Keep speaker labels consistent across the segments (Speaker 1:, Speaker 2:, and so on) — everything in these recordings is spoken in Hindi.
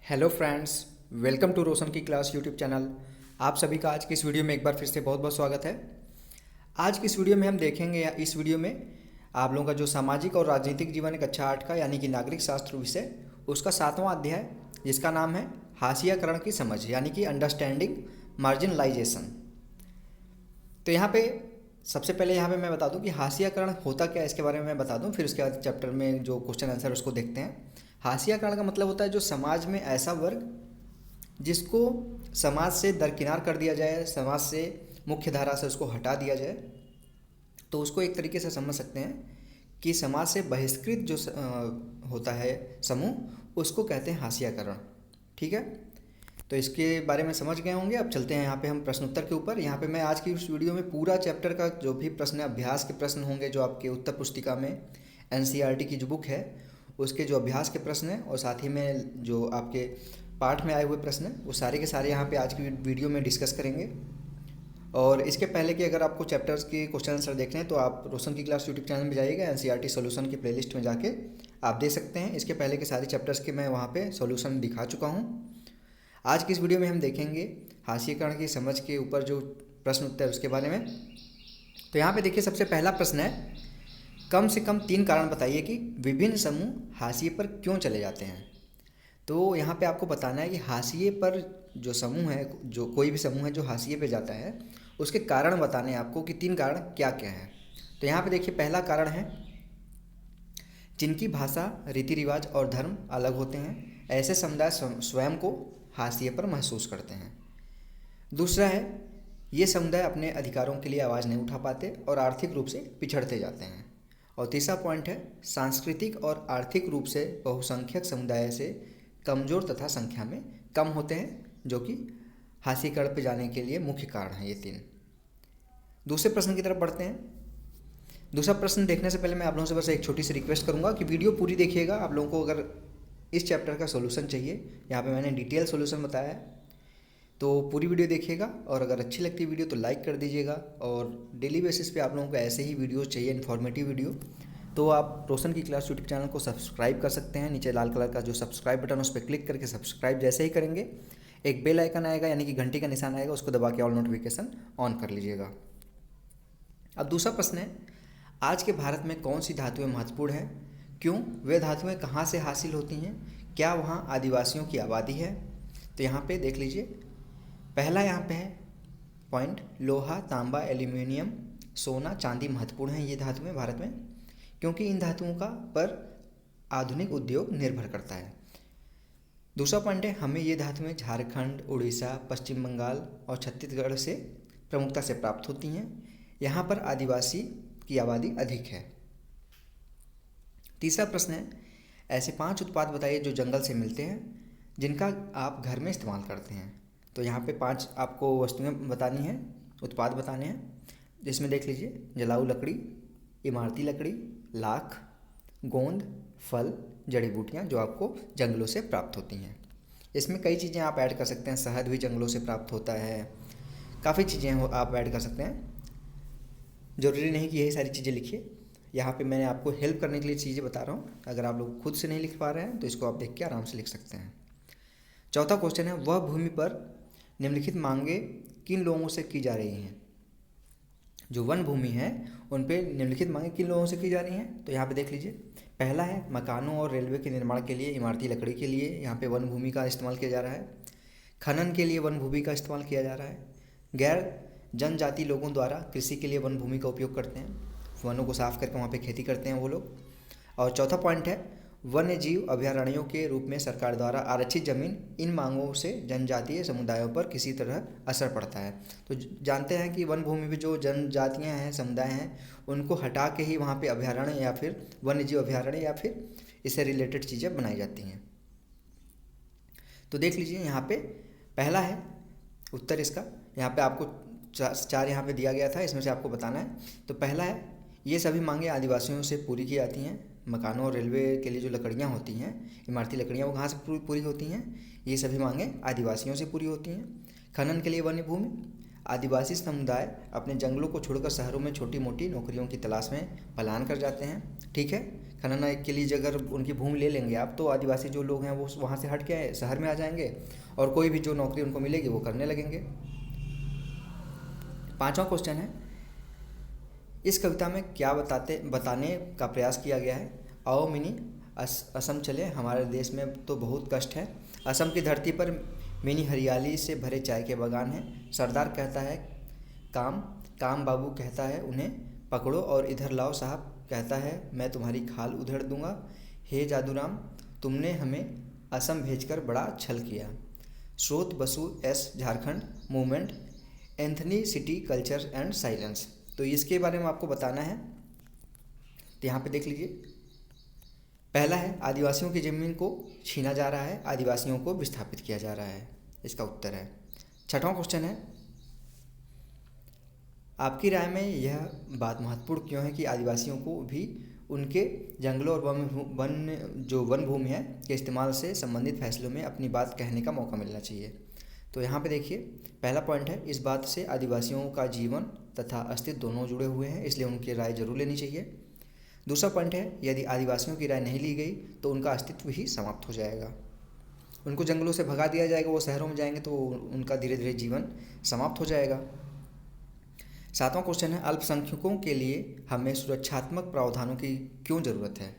Speaker 1: हेलो फ्रेंड्स, वेलकम टू रोशन की क्लास यूट्यूब चैनल। आप सभी का आज की इस वीडियो में एक बार फिर से बहुत बहुत स्वागत है। आज की इस वीडियो में हम देखेंगे इस वीडियो में आप लोगों का जो सामाजिक और राजनीतिक जीवन एक अच्छा आठ का यानी कि नागरिक शास्त्र विषय उसका 7वां अध्याय जिसका नाम है हाशियाकरण की समझ यानी कि अंडरस्टैंडिंग मार्जिनलाइजेशन। तो यहाँ पे सबसे पहले यहाँ पे मैं बता दूं कि हाशियाकरण होता क्या है, इसके बारे में मैं बता दूं, फिर उसके बाद चैप्टर में जो क्वेश्चन आंसर उसको देखते हैं। हाशियाकरण का मतलब होता है जो समाज में ऐसा वर्ग जिसको समाज से दरकिनार कर दिया जाए, समाज से मुख्य धारा से उसको हटा दिया जाए, तो उसको एक तरीके से समझ सकते हैं कि समाज से बहिष्कृत जो होता है समूह, उसको कहते हैं हाशियाकरण। ठीक है, तो इसके बारे में समझ गए होंगे। अब चलते हैं यहाँ पे हम प्रश्न उत्तर के ऊपर। यहाँ पे मैं आज की इस वीडियो में पूरा चैप्टर का जो भी प्रश्न अभ्यास के प्रश्न होंगे जो आपके उत्तर पुस्तिका में एनसीईआरटी की जो बुक है उसके जो अभ्यास के प्रश्न हैं और साथ ही में जो आपके पाठ में आए हुए प्रश्न हैं वो सारे के सारे यहाँ पे आज की वीडियो में डिस्कस करेंगे। और इसके पहले कि अगर आपको चैप्टर्स के क्वेश्चन आंसर देखने हैं तो आप रोशन की क्लास यूट्यूब चैनल में जाइएगा, एनसीईआरटी सॉल्यूशन की प्लेलिस्ट में जाके आप दे सकते हैं। इसके पहले के सारे चैप्टर्स के मैं वहाँ पे सॉल्यूशन दिखा चुका हूँ। आज की इस वीडियो में हम देखेंगे हाशियाकरण की समझ के ऊपर जो प्रश्न उत्तर उसके बारे में। तो यहाँ पे देखिए, सबसे पहला प्रश्न है, कम से कम 3 कारण बताइए कि विभिन्न समूह हाशिए पर क्यों चले जाते हैं। तो यहाँ पे आपको बताना है कि हाशिए पर जो समूह है, जो कोई भी समूह है जो हाशिए पे जाता है उसके कारण बताने हैं आपको कि 3 कारण क्या क्या हैं। तो यहाँ पे देखिए, पहला कारण है जिनकी भाषा, रीति रिवाज और धर्म अलग होते हैं, ऐसे समुदाय स्वयं को हाशिए पर महसूस करते हैं। दूसरा है, ये समुदाय अपने अधिकारों के लिए आवाज़ नहीं उठा पाते और आर्थिक रूप से पिछड़ते जाते हैं। और तीसरा पॉइंट है, सांस्कृतिक और आर्थिक रूप से बहुसंख्यक समुदाय से कमज़ोर तथा संख्या में कम होते हैं, जो कि हाशियाकरण पर जाने के लिए मुख्य कारण हैं ये 3। दूसरे प्रश्न की तरफ बढ़ते हैं। दूसरा प्रश्न देखने से पहले मैं आप लोगों से बस एक छोटी सी रिक्वेस्ट करूंगा कि वीडियो पूरी देखिएगा। आप लोगों को अगर इस चैप्टर का सॉल्यूशन चाहिए, यहाँ पे मैंने डिटेल सॉल्यूशन बताया है, तो पूरी वीडियो देखिएगा। और अगर अच्छी लगती है वीडियो तो लाइक कर दीजिएगा। और डेली बेसिस पे आप लोगों को ऐसे ही वीडियोस चाहिए, इन्फॉर्मेटिव वीडियो, तो आप रोशन की क्लास यूट्यूब चैनल को सब्सक्राइब कर सकते हैं। नीचे लाल कलर का जो सब्सक्राइब बटन उस पर क्लिक करके सब्सक्राइब जैसे ही करेंगे एक बेल आइकन आएगा यानी कि घंटी का निशान आएगा, उसको दबा के ऑल नोटिफिकेशन ऑन कर लीजिएगा। अब दूसरा प्रश्न है, आज के भारत में कौन सी धातुएं महत्वपूर्ण हैं, क्यों, वे धातुएं कहाँ से हासिल होती हैं, क्या वहाँ आदिवासियों की आबादी है। तो यहाँ पे देख लीजिए, पहला यहाँ पे है पॉइंट, लोहा, तांबा, एल्यूमिनियम, सोना, चांदी महत्वपूर्ण है ये धातुएं भारत में, क्योंकि इन धातुओं का पर आधुनिक उद्योग निर्भर करता है। दूसरा पॉइंट है, हमें ये धातुएं झारखंड, उड़ीसा, पश्चिम बंगाल और छत्तीसगढ़ से प्रमुखता से प्राप्त होती हैं, यहाँ पर आदिवासी की आबादी अधिक है। तीसरा प्रश्न है, ऐसे 5 उत्पाद बताइए जो जंगल से मिलते हैं जिनका आप घर में इस्तेमाल करते हैं। तो यहाँ पे 5 आपको वस्तुएं बतानी हैं, उत्पाद बताने हैं, जिसमें देख लीजिए, जलाऊ लकड़ी, इमारती लकड़ी, लाख, गोंद, फल, जड़ी बूटियाँ जो आपको जंगलों से प्राप्त होती हैं। इसमें कई चीज़ें आप ऐड कर सकते हैं, शहद भी जंगलों से प्राप्त होता है, काफ़ी चीज़ें आप ऐड कर सकते हैं। ज़रूरी नहीं कि यही सारी चीज़ें लिखिए, यहाँ पे मैंने आपको हेल्प करने के लिए चीज़ें बता रहा हूँ। अगर आप लोग खुद से नहीं लिख पा रहे हैं तो इसको आप देख के आराम से लिख सकते हैं। चौथा क्वेश्चन है, वह भूमि पर निम्नलिखित मांगे किन लोगों से की जा रही हैं। जो वन भूमि है उन पे निम्नलिखित मांगे किन लोगों से की जा रही हैं। तो यहाँ पे देख लीजिए, पहला है मकानों और रेलवे के निर्माण के लिए इमारती लकड़ी के लिए यहाँ पे वन भूमि का इस्तेमाल किया जा रहा है। खनन के लिए वन भूमि का इस्तेमाल किया जा रहा है। गैर जनजाति लोगों द्वारा कृषि के लिए वन भूमि का उपयोग करते हैं, वनों को साफ करके वहाँ पे खेती करते हैं वो लोग। और चौथा पॉइंट है, वन्य जीव अभयारण्यों के रूप में सरकार द्वारा आरक्षित जमीन, इन मांगों से जनजातीय समुदायों पर किसी तरह असर पड़ता है। तो जानते हैं कि वन भूमि में जो जनजातियाँ हैं, समुदाय हैं, उनको हटा के ही वहाँ पे अभयारण्य या फिर वन्य जीव अभयारण्य या फिर इससे रिलेटेड चीज़ें बनाई जाती हैं। तो देख लीजिए, यहाँ पे पहला है उत्तर इसका, यहाँ पे आपको 4 यहाँ पे दिया गया था, इसमें से आपको बताना है। तो पहला है, ये सभी मांगे आदिवासियों से पूरी की जाती हैं। मकानों और रेलवे के लिए जो लकड़ियाँ होती हैं, इमारती लकड़ियाँ, वो कहाँ से पूरी होती हैं, ये सभी मांगे आदिवासियों से पूरी होती हैं। खनन के लिए वन्य भूमि, आदिवासी समुदाय अपने जंगलों को छोड़कर शहरों में छोटी मोटी नौकरियों की तलाश में पलायन कर जाते हैं। ठीक है, खनन के लिए अगर उनकी भूमि ले लेंगे आप, तो आदिवासी जो लोग हैं वो वहाँ से हट के शहर में आ जाएंगे और कोई भी जो नौकरी उनको मिलेगी वो करने लगेंगे। 5वां क्वेश्चन है, इस कविता में क्या बताने का प्रयास किया गया है। आओ मिनी असम चले, हमारे देश में तो बहुत कष्ट है। असम की धरती पर मिनी हरियाली से भरे चाय के बागान हैं। सरदार कहता है काम काम, बाबू कहता है उन्हें पकड़ो और इधर लाओ, साहब कहता है मैं तुम्हारी खाल उधेड़ दूंगा। हे जादूराम, तुमने हमें असम भेजकर बड़ा छल किया। स्रोत Basu S, Jharkhand movement, Anthony city culture and silence. तो इसके बारे में आपको बताना है, तो यहाँ पे देख लीजिए। पहला है, आदिवासियों की ज़मीन को छीना जा रहा है, आदिवासियों को विस्थापित किया जा रहा है। इसका उत्तर है। 6वां क्वेश्चन है, आपकी राय में यह बात महत्वपूर्ण क्यों है कि आदिवासियों को भी उनके जंगलों और वन भूमि है के इस्तेमाल से संबंधित फैसलों में अपनी बात कहने का मौका मिलना चाहिए। तो यहाँ पे देखिए, पहला पॉइंट है, इस बात से आदिवासियों का जीवन तथा अस्तित्व दोनों जुड़े हुए हैं, इसलिए उनकी राय जरूर लेनी चाहिए। दूसरा पॉइंट है, यदि आदिवासियों की राय नहीं ली गई तो उनका अस्तित्व ही समाप्त हो जाएगा, उनको जंगलों से भगा दिया जाएगा, वो शहरों में जाएंगे तो उनका धीरे धीरे जीवन समाप्त हो जाएगा। 7वां क्वेश्चन है, अल्पसंख्यकों के लिए हमें सुरक्षात्मक प्रावधानों की क्यों ज़रूरत है।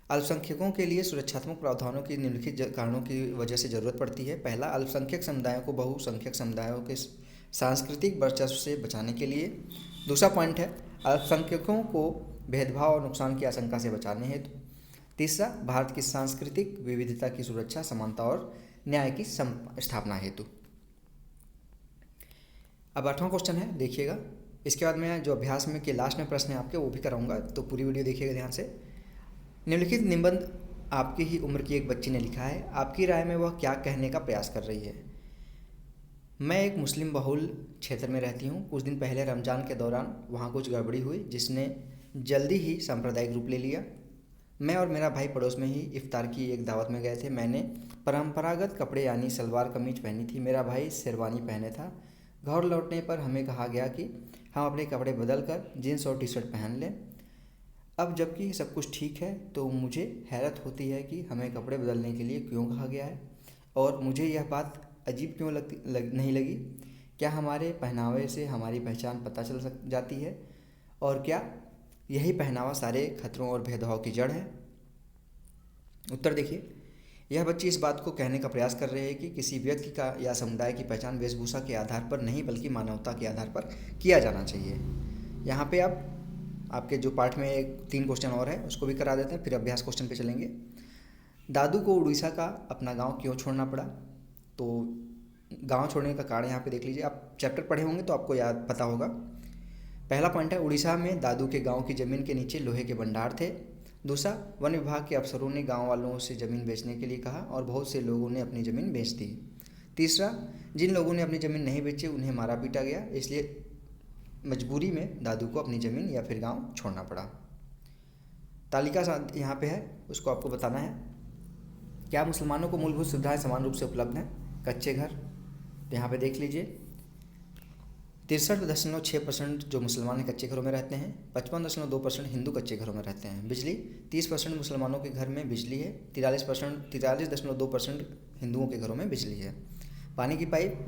Speaker 1: अल्पसंख्यकों के लिए सुरक्षात्मक प्रावधानों की निम्नलिखित कारणों की वजह से ज़रूरत पड़ती है। पहला, अल्पसंख्यक समुदायों को बहुसंख्यक समुदायों के सांस्कृतिक वर्चस्व से बचाने के लिए। दूसरा पॉइंट है, अल्पसंख्यकों को भेदभाव और नुकसान की आशंका से बचाने हेतु। तीसरा, भारत की सांस्कृतिक विविधता की सुरक्षा, समानता और न्याय की स्थापना हेतु। अब 8वां क्वेश्चन है, देखिएगा। इसके बाद मैं जो अभ्यास में के लास्ट में प्रश्न है आपके वो भी कराऊंगा, तो पूरी वीडियो देखिएगा ध्यान से। निम्नलिखित निबंध आपकी ही उम्र की एक बच्ची ने लिखा है, आपकी राय में वह क्या कहने का प्रयास कर रही है। मैं एक मुस्लिम बहुल क्षेत्र में रहती हूँ। कुछ दिन पहले रमज़ान के दौरान वहाँ कुछ गड़बड़ी हुई जिसने जल्दी ही सांप्रदायिक रूप ले लिया। मैं और मेरा भाई पड़ोस में ही इफ्तार की एक दावत में गए थे। मैंने परंपरागत कपड़े यानी सलवार कमीज पहनी थी, मेरा भाई शेरवानी पहने था। घर लौटने पर हमें कहा गया कि हम अपने कपड़े बदल कर जीन्स और टी शर्ट पहन लें। अब जबकि सब कुछ ठीक है तो मुझे हैरत होती है कि हमें कपड़े बदलने के लिए क्यों कहा गया है, और मुझे यह बात अजीब क्यों नहीं लगी। क्या हमारे पहनावे से हमारी पहचान पता चल जाती है, और क्या यही पहनावा सारे खतरों और भेदभाव की जड़ है। उत्तर देखिए, यह बच्ची इस बात को कहने का प्रयास कर रही है कि किसी व्यक्ति का या समुदाय की पहचान वेशभूषा के आधार पर नहीं बल्कि मानवता के आधार पर किया जाना चाहिए। यहाँ पे आपके जो पाठ में 3 क्वेश्चन और है उसको भी करा देते हैं, फिर अभ्यास क्वेश्चन पे चलेंगे। दादू को उड़ीसा का अपना गांव क्यों छोड़ना पड़ा। तो गांव छोड़ने का कारण यहाँ पे देख लीजिए, आप चैप्टर पढ़े होंगे तो आपको याद पता होगा। पहला पॉइंट है, उड़ीसा में दादू के गांव की ज़मीन के नीचे लोहे के भंडार थे। दूसरा, वन विभाग के अफसरों ने गांव वालों से ज़मीन बेचने के लिए कहा और बहुत से लोगों ने अपनी ज़मीन बेच दी। तीसरा, जिन लोगों ने अपनी ज़मीन नहीं बेची उन्हें मारा पीटा गया, इसलिए मजबूरी में दादू को अपनी ज़मीन या फिर गांव छोड़ना पड़ा। तालिका यहाँ पे है, उसको आपको बताना है। क्या मुसलमानों को मूलभूत सुविधाएं समान रूप से उपलब्ध हैं। कच्चे घर, तो यहाँ पे देख लीजिए 63.6% जो मुसलमान कच्चे घरों में रहते हैं। 55.2% हिंदू कच्चे घरों में रहते हैं। बिजली, 30% मुसलमानों के घर में बिजली है। 43.2% हिंदुओं के घरों में बिजली है। पानी की पाइप,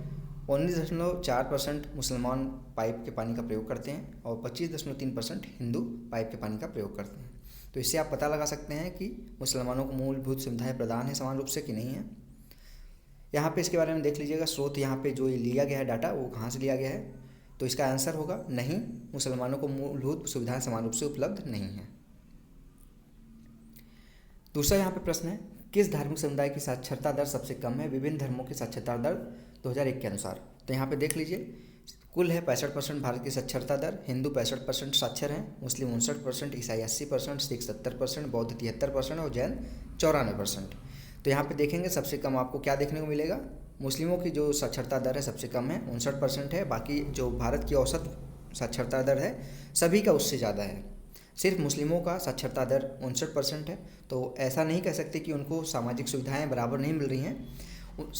Speaker 1: 19.4% मुसलमान पाइप के पानी का प्रयोग करते हैं और 25.3% हिंदू पाइप के पानी का प्रयोग करते हैं। तो इससे आप पता लगा सकते हैं कि मुसलमानों को मूलभूत सुविधाएं प्रदान है समान रूप से कि नहीं है। यहाँ पे इसके बारे में देख लीजिएगा, स्रोत यहाँ पे जो लिया गया है डाटा वो कहाँ से लिया गया है। तो इसका आंसर होगा नहीं, मुसलमानों को मूलभूत सुविधाएं समान रूप से उपलब्ध नहीं है। दूसरा यहाँ पे प्रश्न है, किस धार्मिक समुदाय की साक्षरता दर सबसे कम है विभिन्न धर्मों की साक्षरता दर 2001 के अनुसार। तो यहाँ पे देख लीजिए, कुल है 65% भारत की साक्षरता दर। हिंदू 65% साक्षर हैं, मुस्लिम 59%, ईसाई 80%, सिख 70%, बौद्ध 73% और जैन 94%। तो यहाँ पे देखेंगे सबसे कम आपको क्या देखने को मिलेगा, मुस्लिमों की जो साक्षरता दर है सबसे कम है 59% है। बाकी जो भारत की औसत साक्षरता दर है सभी का उससे ज़्यादा है। सिर्फ मुस्लिमों का साक्षरता दर 59% है। तो ऐसा नहीं कह सकते कि उनको सामाजिक सुविधाएं बराबर नहीं मिल रही हैं।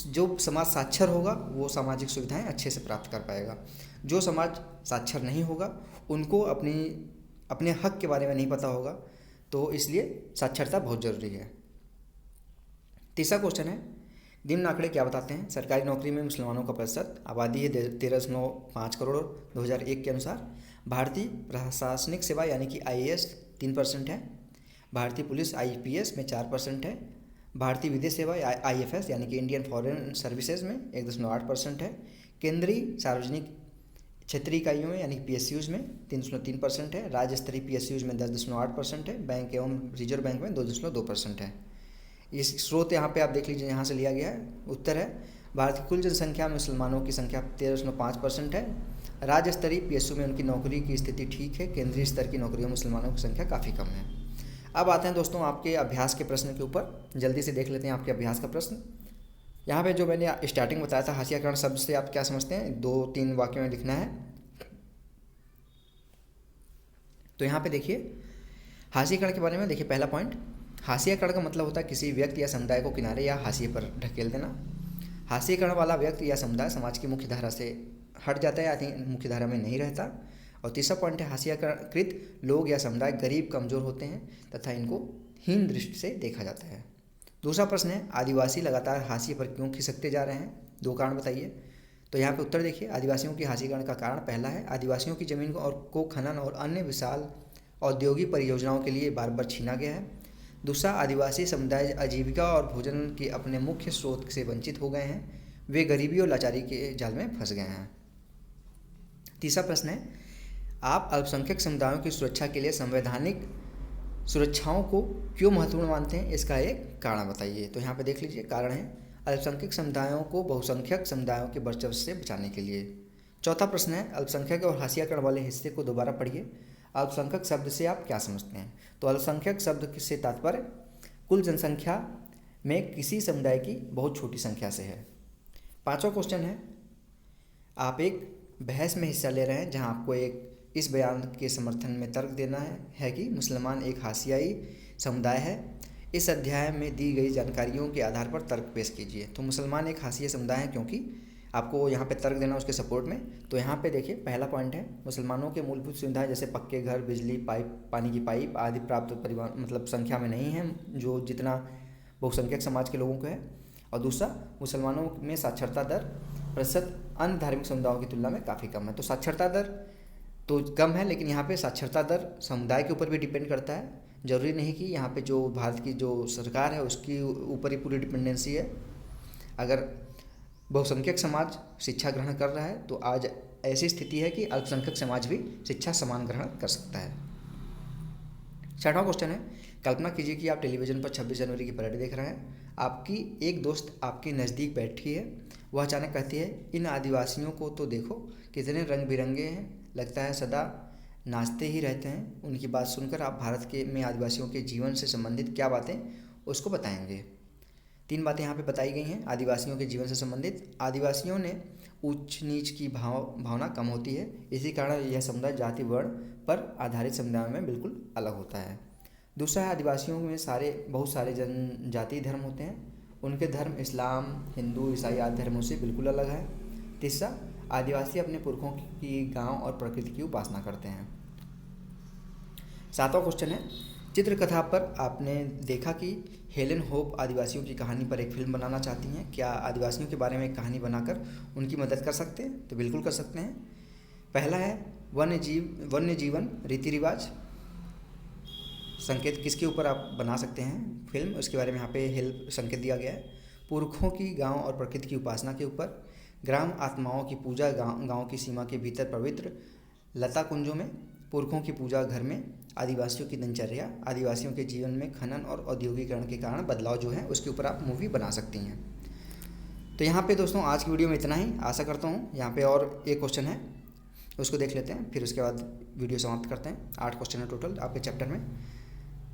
Speaker 1: जो समाज साक्षर होगा वो सामाजिक सुविधाएं अच्छे से प्राप्त कर पाएगा। जो समाज साक्षर नहीं होगा उनको अपने हक के बारे में नहीं पता होगा, तो इसलिए साक्षरता बहुत ज़रूरी है। तीसरा क्वेश्चन है, निम्न आंकड़े क्या बताते हैं? सरकारी नौकरी में मुसलमानों का प्रतिशत, आबादी है 13.5 करोड़ 2001 के अनुसार। भारतीय प्रशासनिक सेवा यानी कि IAS 3% है। भारतीय पुलिस IPS में 4% है। भारतीय विदेश सेवा IFS यानी कि इंडियन फॉरेन सर्विसेज में 1.8% है। केंद्रीय सार्वजनिक क्षेत्रीय इकाइयों में यानी कि PSUs में 3.3% है। राज्य स्तरीय PSUs में 10.8% है। बैंक एवं रिजर्व बैंक में 2.2% है। इस स्रोत यहाँ पे आप देख लीजिए, यहाँ से लिया गया है। उत्तर है, भारत की कुल जनसंख्या में मुसलमानों की संख्या 13.5% है। राज्य स्तरीय PSU में उनकी नौकरी की स्थिति ठीक है। केंद्रीय स्तर की नौकरियों में मुसलमानों की संख्या काफ़ी कम है। अब आते हैं दोस्तों आपके अभ्यास के प्रश्न के ऊपर, जल्दी से देख लेते हैं आपके अभ्यास का प्रश्न। यहाँ पे जो मैंने स्टार्टिंग बताया था हाशियाकरण शब्द से आप क्या समझते हैं, 2-3 वाक्यों में लिखना है। तो यहाँ पे देखिए हाशियाकरण के बारे में देखिए, पहला पॉइंट, हाशियाकरण का मतलब होता है किसी व्यक्ति या समुदाय को किनारे या हाशिए पर ढकेल देना। हाशियाकरण वाला व्यक्ति या समुदाय समाज की मुख्य धारा से हट जाता है या मुख्य धारा में नहीं रहता। और तीसरा पॉइंट है, हाशियाकृत लोग या समुदाय गरीब कमज़ोर होते हैं तथा इनको हीन दृष्टि से देखा जाता है। दूसरा प्रश्न है, आदिवासी लगातार हाशिए पर क्यों खिसकते जा रहे हैं? 2 कारण बताइए। तो यहाँ पे उत्तर देखिए, आदिवासियों की हाशियाकरण का कारण पहला है, आदिवासियों की ज़मीन को खनन और अन्य विशाल औद्योगिक परियोजनाओं के लिए बार बार छीना गया है। दूसरा, आदिवासी समुदाय आजीविका और भोजन के अपने मुख्य स्रोत से वंचित हो गए हैं, वे गरीबी और लाचारी के जाल में फंस गए हैं। तीसरा प्रश्न है, आप अल्पसंख्यक समुदायों की सुरक्षा के लिए संवैधानिक सुरक्षाओं को क्यों महत्वपूर्ण मानते हैं? इसका एक कारण बताइए। तो यहाँ पे देख लीजिए, कारण है अल्पसंख्यक समुदायों को बहुसंख्यक समुदायों के वर्चस्व से बचाने के लिए। चौथा प्रश्न है, अल्पसंख्यक और हाशियाकरण वाले हिस्से को दोबारा पढ़िए। अल्पसंख्यक शब्द से आप क्या समझते हैं? तो अल्पसंख्यक शब्द से तात्पर्य कुल जनसंख्या में किसी समुदाय की बहुत छोटी संख्या से है। पांचवा क्वेश्चन है, आप एक बहस में हिस्सा ले रहे हैं जहां आपको इस बयान के समर्थन में तर्क देना है कि मुसलमान एक हाशियाई समुदाय है। इस अध्याय में दी गई जानकारियों के आधार पर तर्क पेश कीजिए। तो मुसलमान एक हाशिया समुदाय है क्योंकि आपको यहाँ पे तर्क देना उसके सपोर्ट में। तो यहाँ पे देखिए, पहला पॉइंट है, मुसलमानों के मूलभूत सुविधाएं जैसे पक्के घर, बिजली, पानी की पाइप आदि प्राप्त परिवार मतलब संख्या में नहीं है जो जितना बहुसंख्यक समाज के लोगों को है। और दूसरा, मुसलमानों में साक्षरता दर प्रतिशत अन्य धार्मिक समुदायों की तुलना में काफ़ी कम है। तो साक्षरता दर तो कम है, लेकिन यहाँ पे साक्षरता दर समुदाय के ऊपर भी डिपेंड करता है। ज़रूरी नहीं कि यहाँ पे जो भारत की जो सरकार है उसकी ऊपर ही पूरी डिपेंडेंसी है। अगर बहुसंख्यक समाज शिक्षा ग्रहण कर रहा है तो आज ऐसी स्थिति है कि अल्पसंख्यक समाज भी शिक्षा समान ग्रहण कर सकता है। छठवां क्वेश्चन है, कल्पना कीजिए कि आप टेलीविज़न पर 26 जनवरी की परेड देख रहे हैं। आपकी एक दोस्त आपके नज़दीक बैठी है, वह अचानक कहती है, इन आदिवासियों को तो देखो कितने रंग बिरंगे हैं, लगता है सदा नाचते ही रहते हैं। उनकी बात सुनकर आप भारत में आदिवासियों के जीवन से संबंधित क्या बातें उसको बताएंगे? 3 बातें यहाँ पे बताई गई हैं आदिवासियों के जीवन से संबंधित। आदिवासियों ने ऊंच नीच की भावना कम होती है, इसी कारण यह समुदाय जाति वर्ण पर आधारित समुदायों में बिल्कुल अलग होता है। दूसरा है, आदिवासियों में बहुत सारे जनजातीय धर्म होते हैं, उनके धर्म इस्लाम, हिंदू, ईसाई आदि धर्मों से बिल्कुल अलग है। तीसरा, आदिवासी अपने पुरखों की गांव और प्रकृति की उपासना करते हैं। 7वां क्वेश्चन है, चित्रकथा पर आपने देखा कि हेलेन होप आदिवासियों की कहानी पर एक फिल्म बनाना चाहती हैं। क्या आदिवासियों के बारे में एक कहानी बनाकर उनकी मदद कर सकते हैं? तो बिल्कुल कर सकते हैं। पहला है, वन्य जीवन रीति रिवाज संकेत किसके ऊपर आप बना सकते हैं फिल्म, उसके बारे में यहाँ पे हेल्प संकेत दिया गया है। पुरखों की गांव और प्रकृति की उपासना के ऊपर, ग्राम आत्माओं की पूजा गांव की सीमा के भीतर पवित्र लता कुंजों में, पुरखों की पूजा घर में, आदिवासियों की दिनचर्या, आदिवासियों के जीवन में खनन और औद्योगिकरण के कारण बदलाव जो है उसके ऊपर आप मूवी बना सकती हैं। तो यहाँ पे दोस्तों आज की वीडियो में इतना ही, आशा करता हूँ। यहाँ पे और एक क्वेश्चन है उसको देख लेते हैं, फिर उसके बाद वीडियो समाप्त करते हैं। 8 क्वेश्चन है टोटल आपके चैप्टर में।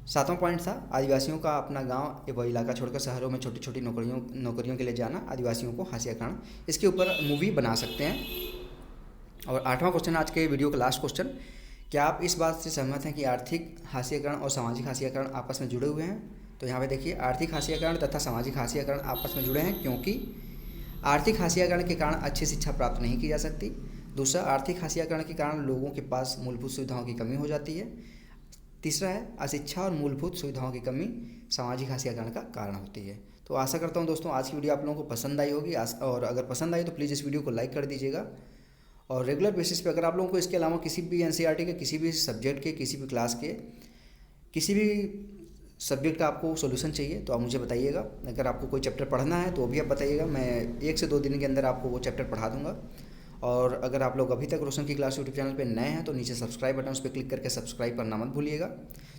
Speaker 1: 7वां पॉइंट था, आदिवासियों का अपना गांव एवं इलाका छोड़कर शहरों में छोटी छोटी नौकरियों के लिए जाना, आदिवासियों को हाशियाकरण, इसके ऊपर मूवी बना सकते हैं। और 8वां क्वेश्चन आज के वीडियो का लास्ट क्वेश्चन, क्या आप इस बात से सहमत हैं कि आर्थिक हाशियाकरण और सामाजिक हाशियाकरण आपस में जुड़े हुए हैं? तो यहाँ पे देखिए, आर्थिक हाशियाकरण तथा सामाजिक हाशियाकरण आपस में जुड़े हैं क्योंकि आर्थिक हाशियाकरण के कारण अच्छी शिक्षा प्राप्त नहीं की जा सकती। दूसरा, आर्थिक हाशियाकरण के कारण लोगों के पास मूलभूत सुविधाओं की कमी हो जाती है। तीसरा है अशिक्षा और मूलभूत सुविधाओं की कमी सामाजिक हाशियाकरण का कारण होती है। तो आशा करता हूँ दोस्तों आज की वीडियो आप लोगों को पसंद आई होगी, और अगर पसंद आई तो प्लीज़ इस वीडियो को लाइक कर दीजिएगा। और रेगुलर बेसिस पे अगर आप लोगों को इसके अलावा किसी भी एनसीईआरटी के किसी भी सब्जेक्ट के किसी भी क्लास के किसी भी सब्जेक्ट का आपको सॉल्यूशन चाहिए तो आप मुझे बताइएगा। अगर आपको कोई चैप्टर पढ़ना है तो वो भी आप बताइएगा, मैं 1 से 2 दिन के अंदर आपको वो चैप्टर पढ़ा दूंगा। और अगर आप लोग अभी तक रोशन की क्लास यूट्यूब चैनल पे नए हैं तो नीचे सब्सक्राइब बटन उस पर क्लिक करके सब्सक्राइब करना मत भूलिएगा।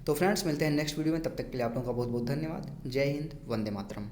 Speaker 1: तो फ्रेंड्स मिलते हैं नेक्स्ट वीडियो में, तब तक के लिए आप लोगों का बहुत बहुत धन्यवाद। जय हिंद, वंदे मातरम।